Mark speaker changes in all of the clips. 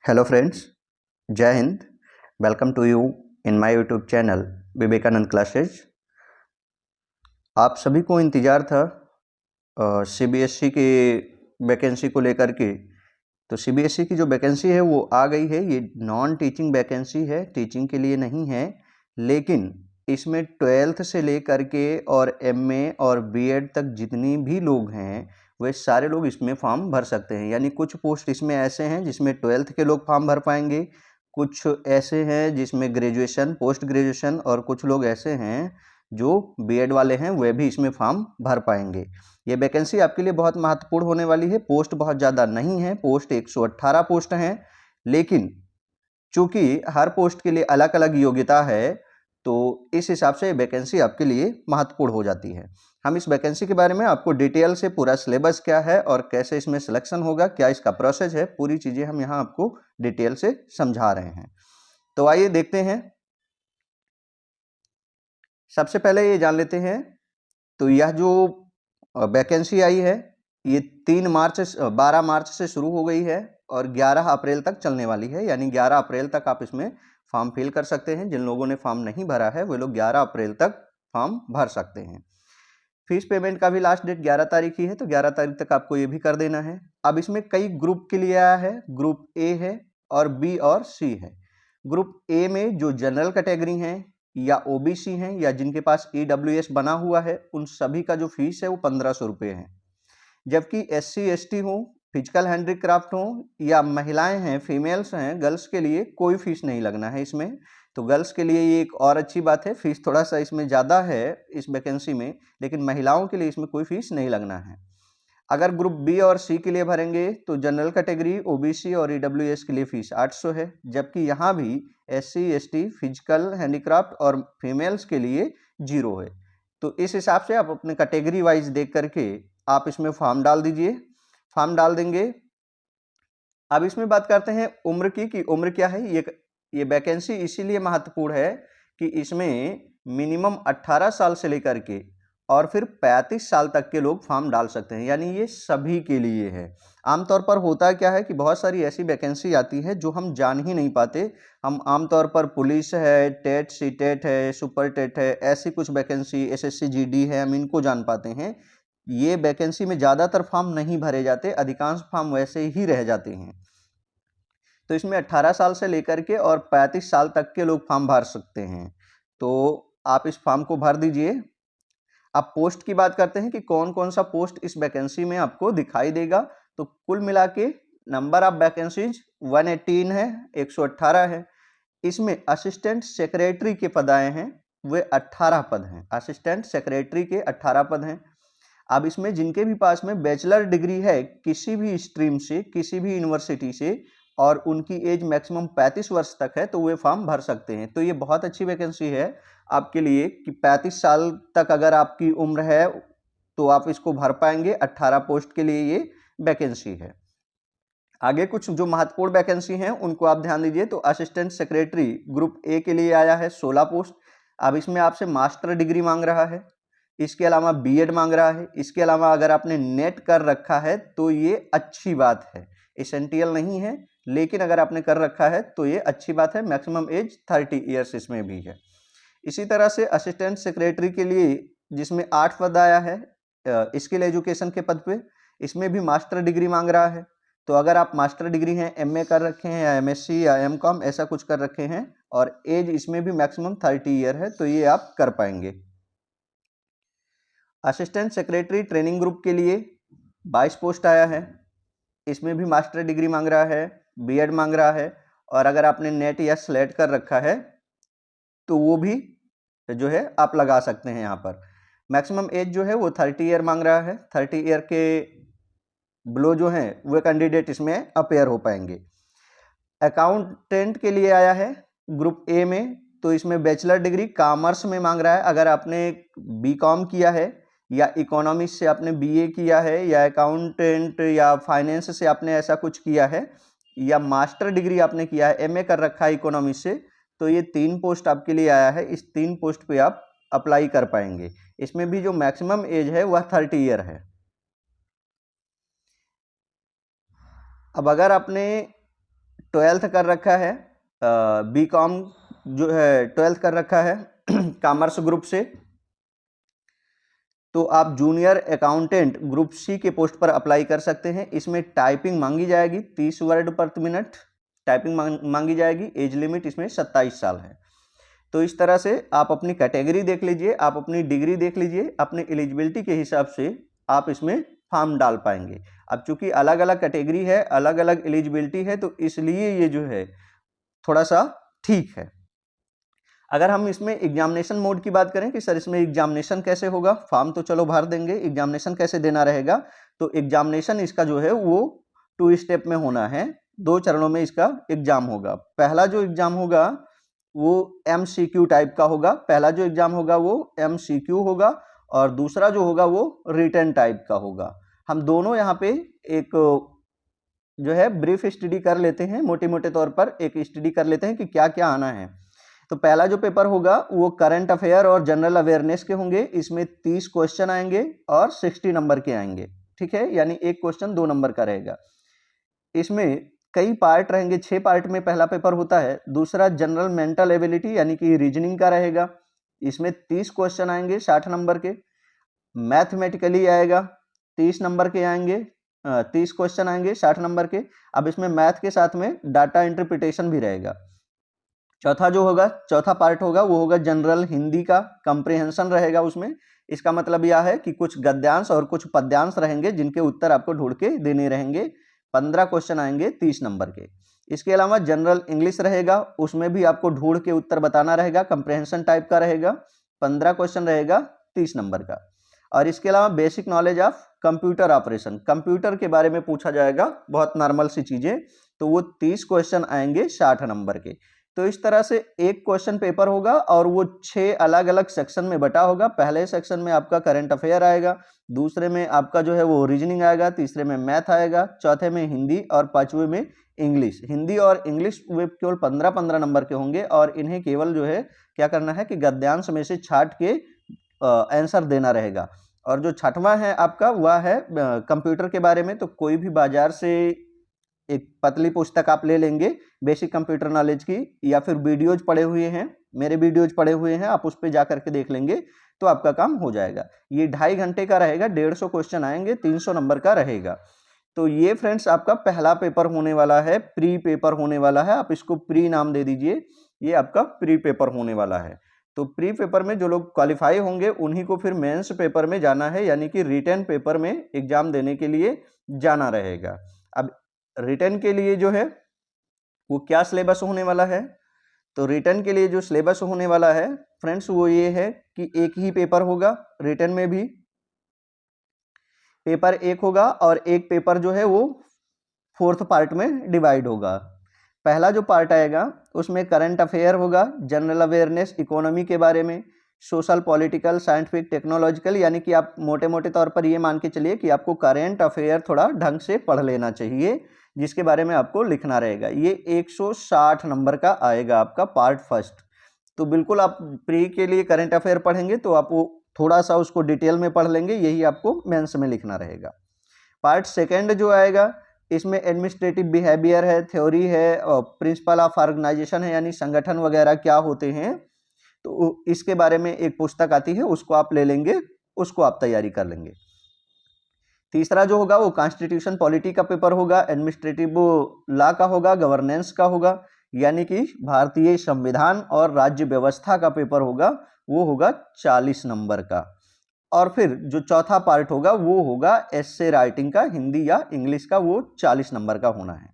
Speaker 1: Hello friends, जय हिंद। Welcome to you in my YouTube channel Vivekananda classes. आप सभी को इंतज़ार था सीबीएसई के वैकेंसी को लेकर के। तो सीबीएसई की जो वैकेंसी है वो आ गई है। ये नॉन टीचिंग वैकेंसी है, टीचिंग के लिए नहीं है, लेकिन इसमें 12th से लेकर के और एमए और बीएड तक जितनी भी लोग हैं वे सारे लोग इसमें फॉर्म भर सकते हैं। यानी कुछ पोस्ट इसमें ऐसे हैं जिसमें 12th के लोग फॉर्म भर पाएंगे, कुछ ऐसे हैं जिसमें ग्रेजुएशन, पोस्ट ग्रेजुएशन, और कुछ लोग ऐसे हैं जो बीएड वाले हैं वे भी इसमें फॉर्म भर पाएंगे। ये वैकेंसी आपके लिए बहुत महत्वपूर्ण होने वाली है। पोस्ट बहुत ज़्यादा नहीं है, पोस्ट 118 पोस्ट हैं, लेकिन चूंकि हर पोस्ट के लिए अलग अलग योग्यता है तो इस हिसाब से वैकेंसी आपके लिए महत्वपूर्ण हो जाती है। हम इस वैकेंसी के बारे में आपको डिटेल से पूरा सिलेबस क्या है और कैसे इसमें सिलेक्शन होगा, क्या इसका प्रोसेस है, पूरी चीज़ें हम यहाँ आपको डिटेल से समझा रहे हैं। तो आइए देखते हैं। सबसे पहले ये जान लेते हैं, तो यह जो वैकेंसी आई है ये 12 मार्च से शुरू हो गई है और 11 अप्रैल तक चलने वाली है। यानी 11 अप्रैल तक आप इसमें फॉर्म फिल कर सकते हैं। जिन लोगों ने फॉर्म नहीं भरा है वे लोग 11 अप्रैल तक फॉर्म भर सकते हैं। फीस पेमेंट का भी लास्ट डेट 11 तारीख ही है, तो 11 तारीख तक आपको ये भी कर देना है। अब इसमें कई ग्रुप के लिए आया है। ग्रुप ए है और बी और सी है। ग्रुप ए में जो जनरल कैटेगरी हैं या ओबीसी हैं या जिनके पास ईडब्ल्यूएस बना हुआ है उन सभी का जो फीस है वो 1500 रुपये है। जबकि एससी एसटी हो, फिजिकल हैंडीक्राफ्ट हो या महिलाएं हैं, फीमेल्स हैं, गर्ल्स के लिए कोई फीस नहीं लगना है इसमें। तो गर्ल्स के लिए ये एक और अच्छी बात है, फीस थोड़ा सा इसमें ज़्यादा है इस वैकेंसी में, लेकिन महिलाओं के लिए इसमें कोई फीस नहीं लगना है। अगर ग्रुप बी और सी के लिए भरेंगे तो जनरल कैटेगरी, ओबीसी और ईडब्ल्यूएस के लिए फीस 800 है, जबकि यहाँ भी एससी एसटी, फिजिकल हैंडीक्राफ्ट और फीमेल्स के लिए 0 है। तो इस हिसाब से आप अपने कैटेगरी वाइज देख करके आप इसमें फॉर्म डाल दीजिए। फॉर्म डाल देंगे। अब इसमें बात करते हैं उम्र की कि उम्र क्या है। ये वैकेंसी इसीलिए महत्वपूर्ण है कि इसमें मिनिमम 18 साल से लेकर के और फिर 35 साल तक के लोग फॉर्म डाल सकते हैं। यानी ये सभी के लिए है। आमतौर पर होता क्या है कि बहुत सारी ऐसी वैकेंसी आती है जो हम जान ही नहीं पाते। हम आमतौर पर पुलिस है, टेट सी टेट है, सुपर टेट है, ऐसी कुछ वैकेंसी, एसएससी जीडी है, हम इनको जान पाते हैं। ये वैकेंसी में ज़्यादातर फॉर्म नहीं भरे जाते, अधिकांश फॉर्म वैसे ही रह जाते हैं। तो इसमें 18 साल से लेकर के और 35 साल तक के लोग फॉर्म भर सकते हैं। तो आप इस फॉर्म को भर दीजिए। अब पोस्ट की बात करते हैं कि कौन कौन सा पोस्ट इस वैकेंसी में आपको दिखाई देगा। तो कुल मिला के नंबर ऑफ वैकेंसीज 118 है, 118 है। इसमें असिस्टेंट सेक्रेटरी के पद आए हैं, वे 18 पद हैं। असिस्टेंट सेक्रेटरी के 18 पद हैं। अब इसमें जिनके भी पास में बैचलर डिग्री है किसी भी स्ट्रीम से, किसी भी यूनिवर्सिटी से, और उनकी एज मैक्सिमम 35 वर्ष तक है तो वे फॉर्म भर सकते हैं। तो ये बहुत अच्छी वैकेंसी है आपके लिए कि 35 साल तक अगर आपकी उम्र है तो आप इसको भर पाएंगे। 18 पोस्ट के लिए ये वैकेंसी है। आगे कुछ जो महत्वपूर्ण वैकेंसी हैं उनको आप ध्यान दीजिए। तो असिस्टेंट सेक्रेटरी ग्रुप ए के लिए आया है 16 पोस्ट। अब इसमें आपसे मास्टर डिग्री मांग रहा है, इसके अलावा बीएड मांग रहा है। इसके अलावा अगर आपने नेट कर रखा है तो ये अच्छी बात है, एसेंशियल नहीं है, लेकिन अगर आपने कर रखा है तो ये अच्छी बात है। मैक्सिमम एज 30 ईयर्स इसमें भी है। इसी तरह से असिस्टेंट सेक्रेटरी के लिए जिसमें 8 पद आया है स्किल एजुकेशन के पद पे, इसमें भी मास्टर डिग्री मांग रहा है। तो अगर आप मास्टर डिग्री हैं, एमए कर रखे हैं या एमएससी या एमकॉम ऐसा कुछ कर रखे हैं और एज इसमें भी मैक्सिमम 30 ईयर है तो ये आप कर पाएंगे। असिस्टेंट सेक्रेटरी ट्रेनिंग ग्रुप के लिए 22 पोस्ट आया है। इसमें भी मास्टर डिग्री मांग रहा है, बीएड मांग रहा है, और अगर आपने नेट या स्लेट कर रखा है तो वो भी जो है आप लगा सकते हैं। यहाँ पर मैक्सिमम एज जो है वो 30 ईयर मांग रहा है। 30 ईयर के बिलो जो हैं वो कैंडिडेट इसमें अपेयर हो पाएंगे। अकाउंटेंट के लिए आया है ग्रुप ए में, तो इसमें बैचलर डिग्री कॉमर्स में मांग रहा है। अगर आपने बीकॉम किया है या इकोनॉमिक्स से आपने बीए किया है या अकाउंटेंट या फाइनेंस से आपने ऐसा कुछ किया है या मास्टर डिग्री आपने किया है, एमए कर रखा है इकोनॉमिक्स से, तो ये 3 पोस्ट आपके लिए आया है। इस 3 पोस्ट पे आप अप्लाई कर पाएंगे। इसमें भी जो मैक्सिमम एज है वह 30 ईयर है। अब अगर आपने 12th कर रखा है, बीकॉम जो है 12th कर रखा है कॉमर्स ग्रुप से, तो आप जूनियर अकाउंटेंट ग्रुप सी के पोस्ट पर अप्लाई कर सकते हैं। इसमें टाइपिंग मांगी जाएगी 30 वर्ड प्रति मिनट टाइपिंग मांगी जाएगी। एज लिमिट इसमें 27 साल है। तो इस तरह से आप अपनी कैटेगरी देख लीजिए, आप अपनी डिग्री देख लीजिए, अपनी एलिजिबिलिटी के हिसाब से आप इसमें फॉर्म डाल पाएंगे। अब चूंकि अलग अलग कैटेगरी है, अलग अलग एलिजिबिलिटी है, तो इसलिए ये जो है थोड़ा सा ठीक है। अगर हम इसमें एग्जामिनेशन मोड की बात करें कि सर इसमें एग्जामिनेशन कैसे होगा, फॉर्म तो चलो भर देंगे, एग्जामिनेशन कैसे देना रहेगा, तो एग्जामिनेशन इसका जो है वो 2 स्टेप में होना है, 2 चरणों में इसका एग्जाम होगा। पहला जो एग्जाम होगा वो MCQ टाइप का होगा, पहला जो एग्जाम होगा वो MCQ होगा, और दूसरा जो होगा वो रिटन टाइप का होगा। हम दोनों यहाँ पे एक जो है ब्रीफ स्टडी कर लेते हैं, मोटे मोटे तौर पर एक स्टडी कर लेते हैं कि क्या क्या आना है। तो पहला जो पेपर होगा वो करंट अफेयर और जनरल अवेयरनेस के होंगे। इसमें 30 क्वेश्चन आएंगे और 60 नंबर के आएंगे, ठीक है, यानी एक क्वेश्चन 2 नंबर का रहेगा। इसमें कई पार्ट रहेंगे, 6 पार्ट में पहला पेपर होता है। दूसरा जनरल मेंटल एबिलिटी यानी कि रीजनिंग का रहेगा, इसमें 30 क्वेश्चन आएंगे 60 नंबर के। मैथमेटिकली आएगा, 30 नंबर के आएंगे, 30 क्वेश्चन आएंगे 60 नंबर के। अब इसमें मैथ के साथ में डाटा इंटरप्रिटेशन भी रहेगा। चौथा जो होगा, चौथा पार्ट होगा वो होगा जनरल हिंदी का, कंप्रिहेंशन रहेगा उसमें। इसका मतलब यह है कि कुछ गद्यांश और कुछ पद्यांश रहेंगे जिनके उत्तर आपको ढूंढ के देने रहेंगे। 15 क्वेश्चन आएंगे 30 नंबर के। इसके अलावा जनरल इंग्लिश रहेगा, उसमें भी आपको ढूंढ के उत्तर बताना रहेगा, कंप्रिहेंशन टाइप का रहेगा, 15 क्वेश्चन रहेगा 30 नंबर का। और इसके अलावा basic knowledge of computer operation, computer के बारे में पूछा जाएगा, बहुत नॉर्मल सी चीजें, तो वो 30 क्वेश्चन आएंगे 60 नंबर के। तो इस तरह से एक क्वेश्चन पेपर होगा और वो 6 अलग अलग सेक्शन में बटा होगा। पहले सेक्शन में आपका करंट अफेयर आएगा, दूसरे में आपका जो है वो रीजनिंग आएगा, तीसरे में मैथ आएगा, चौथे में हिंदी और पांचवें में इंग्लिश। हिंदी और इंग्लिश वे केवल 15-15 नंबर के होंगे और इन्हें केवल जो है क्या करना है कि गद्यांश में से छांट के आंसर देना रहेगा। और जो छठवां है आपका वह है कंप्यूटर के बारे में। तो कोई भी बाजार से एक पतली पुस्तक आप ले लेंगे बेसिक कंप्यूटर नॉलेज की, या फिर वीडियोज पड़े हुए हैं, मेरे वीडियोज पड़े हुए हैं, आप उस पर जा करके देख लेंगे तो आपका काम हो जाएगा। ये 2.5 घंटे का रहेगा, 150 क्वेश्चन आएंगे, 300 नंबर का रहेगा। तो ये फ्रेंड्स आपका पहला पेपर होने वाला है, प्री पेपर होने वाला है, आप इसको प्री नाम दे दीजिए, ये आपका प्री पेपर होने वाला है। तो प्री पेपर में जो लोग क्वालिफाई होंगे उन्हीं को फिर मेंस पेपर में जाना है, यानी कि रिटन पेपर में एग्जाम देने के लिए जाना रहेगा। अब रिटन के लिए जो है वो क्या सिलेबस होने वाला है, तो रिटन के लिए जो सिलेबस होने वाला है फ्रेंड्स वो ये है कि एक ही पेपर होगा, रिटन में भी पेपर एक होगा और एक पेपर जो है वो 4th पार्ट में डिवाइड होगा। पहला जो पार्ट आएगा उसमें करंट अफेयर होगा, जनरल अवेयरनेस, इकोनॉमी के बारे में, सोशल, पॉलिटिकल, साइंटिफिक, टेक्नोलॉजिकल, यानी कि आप मोटे मोटे तौर पर ये मान के चलिए कि आपको करंट अफेयर थोड़ा ढंग से पढ़ लेना चाहिए, जिसके बारे में आपको लिखना रहेगा। ये 160 नंबर का आएगा आपका पार्ट फर्स्ट। तो बिल्कुल आप प्री के लिए करंट अफेयर पढ़ेंगे तो आप वो थोड़ा सा उसको डिटेल में पढ़ लेंगे, यही आपको मेंस में लिखना रहेगा। पार्ट सेकेंड जो आएगा इसमें एडमिनिस्ट्रेटिव बिहेवियर है, थ्योरी है, और प्रिंसिपल ऑफ ऑर्गेनाइजेशन है, यानी संगठन वगैरह क्या होते हैं, तो इसके बारे में एक पुस्तक आती है, उसको आप ले लेंगे, उसको आप तैयारी कर लेंगे। तीसरा जो होगा वो कॉन्स्टिट्यूशन पॉलिटी का पेपर होगा, एडमिनिस्ट्रेटिव लॉ का होगा, गवर्नेंस का होगा, यानी कि भारतीय संविधान और राज्य व्यवस्था का पेपर होगा, वो होगा 40 नंबर का। और फिर जो चौथा पार्ट होगा वो होगा एस्से राइटिंग का, हिंदी या इंग्लिश का, वो 40 नंबर का होना है।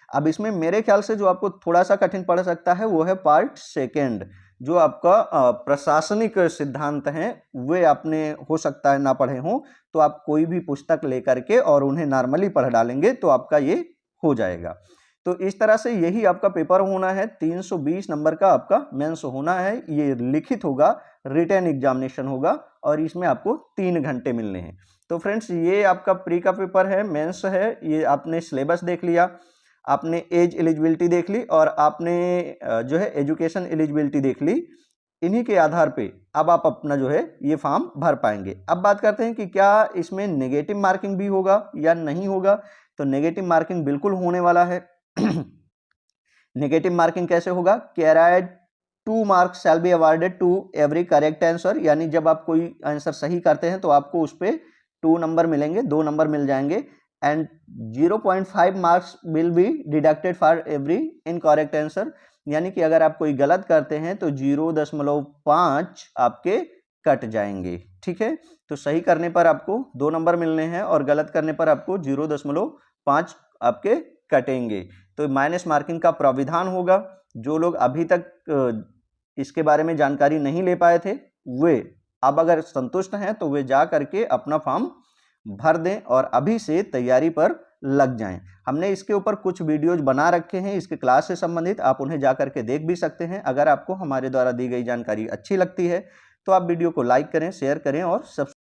Speaker 1: अब इसमें मेरे ख्याल से जो आपको थोड़ा सा कठिन पड़ सकता है वो है पार्ट सेकेंड, जो आपका प्रशासनिक सिद्धांत हैं, वे आपने हो सकता है ना पढ़े हों, तो आप कोई भी पुस्तक लेकर के और उन्हें नॉर्मली पढ़ डालेंगे तो आपका ये हो जाएगा। तो इस तरह से यही आपका पेपर होना है, 320 नंबर का आपका मेंस होना है। ये लिखित होगा, रिटन एग्जामिनेशन होगा और इसमें आपको 3 घंटे मिलने हैं। तो फ्रेंड्स ये आपका प्री का पेपर है, मेंस है, ये आपने सिलेबस देख लिया, आपने एज एलिजिबिलिटी देख ली और आपने जो है एजुकेशन एलिजिबिलिटी देख ली। इन्हीं के आधार पे अब आप अपना जो है ये फॉर्म भर पाएंगे। अब बात करते हैं कि क्या इसमें नेगेटिव मार्किंग भी होगा या नहीं होगा। तो नेगेटिव मार्किंग बिल्कुल होने वाला है नेगेटिव मार्किंग कैसे होगा? कैराइड 2 marks shall be awarded to every correct answer, यानी जब आप कोई आंसर सही करते हैं तो आपको उस पे 2 नंबर मिलेंगे, 2 नंबर मिल जाएंगे। And 0.5 marks will be deducted for every incorrect answer, यानी कि अगर आप कोई गलत करते हैं तो 0.5 आपके कट जाएंगे। ठीक है, तो सही करने पर आपको 2 नंबर मिलने हैं और गलत करने पर आपको 0.5 आपके कटेंगे। तो माइनस मार्किंग का प्राविधान होगा। जो लोग अभी तक इसके बारे में जानकारी नहीं ले पाए थे, वे अब अगर संतुष्ट हैं तो वे जा करके अपना फॉर्म भर दें और अभी से तैयारी पर लग जाएं। हमने इसके ऊपर कुछ वीडियोज बना रखे हैं इसके क्लास से संबंधित, आप उन्हें जा करके देख भी सकते हैं। अगर आपको हमारे द्वारा दी गई जानकारी अच्छी लगती है तो आप वीडियो को लाइक करें, शेयर करें और सब्सक्राइब